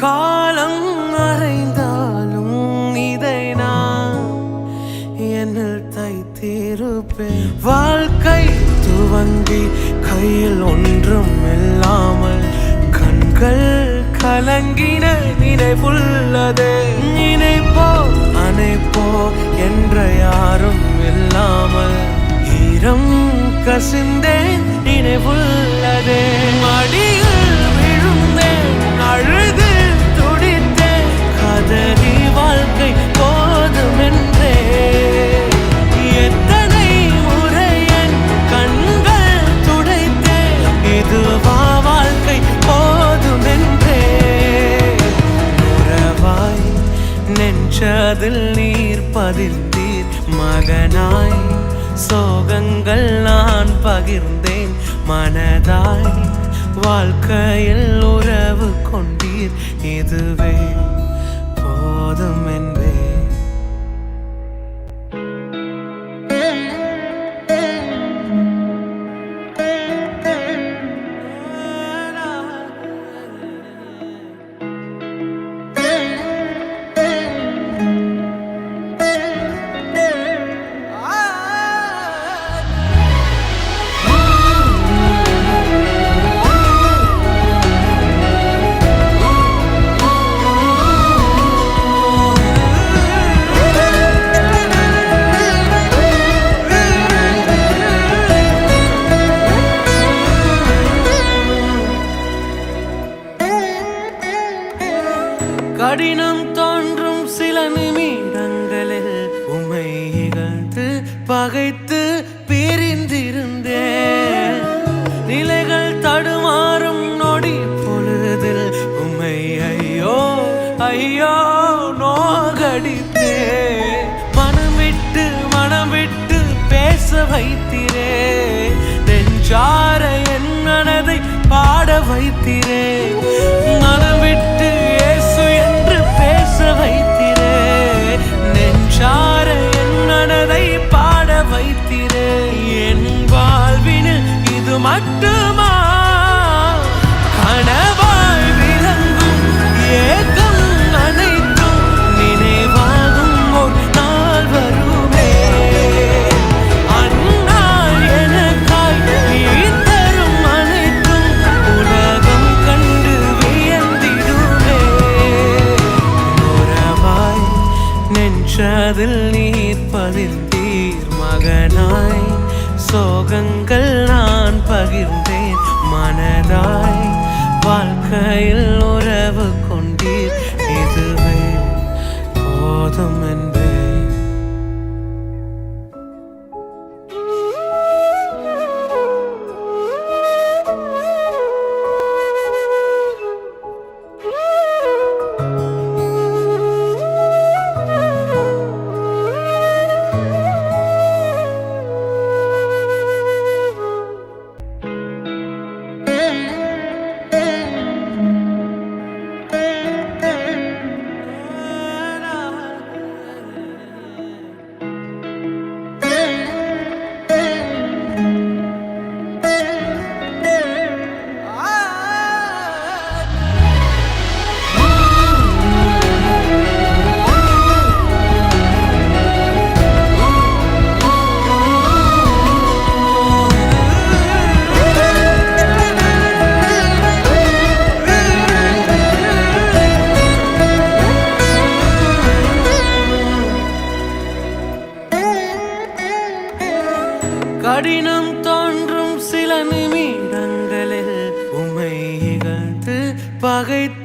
காலம் அறைந்தாலும் இதை நான் என்னில் தைத்திருப்பேன். வாழ்க்கை துவங்கி கையில் ஒன்றும் இல்லாமல் கண்கள் கலங்கின நினைவுள்ளதே. நினைப்போ அணைப்போ என்ற யாரும் இல்லாமல் ஈரம் கசிந்தேன் நினைவுள்ளதே. மடியில் விழுந்தேன் அழுது துடித்தேன் கதறி வாழ்க்கை போதுமென்றே. எத்தனை முறை என் கண்கள் துடைத்தேன் இதுவா வாழ்க்கை போதுமென்றே. உறவாய் நெஞ்சதில் நீர் பதிர்ந்தீர் மகனாய் சோகங்கள் நான் பகிர்ந்தேன் மனதாய் வாழ்க்கையில் உறவு கொண்டீர் இதுவே போதும் என்பே. கடினம் தோன்றும் சில நிமிடங்களில் உம்மை இகழ்ந்து பகைத்து பிரிந்திருந்தேன். நிலைகள் தடுமாறும் நொடி பொழுதில் உம்மை ஐயோ ஐயோ நோகடித்தேன். மனம் விட்டு பேச வைத்திரே. நெஞ்சார என் மனதை பாட வைத்திரே. மனம் விட்டு பேச வைத்திரே. நெஞ்சார என் மனதை பாட வைத்திரே. என் வாழ்வினில் இது மட்டுமா கனவாய் விளங்கும் ஏகம் அனைத்தும் நினைவாகும் ஒரு நாள் வருமே. அந்நாள் எனக்காய் நீ தரும் அனைத்தும் உலகம் கண்டு வியந்திடுமே. நெஞ்சதில் நீர் பதிர்ந்தீர் மகனாய் சோகங்கள் நான் பகிர்ந்தேன் மனதாய் வாழ்க்கையில் உறவு கொண்டீர் இதுவே போதும் என்பே. கடினம் தோன்றும் சில நிமிடங்களில் உம்மை இகழ்ந்து பகைத்து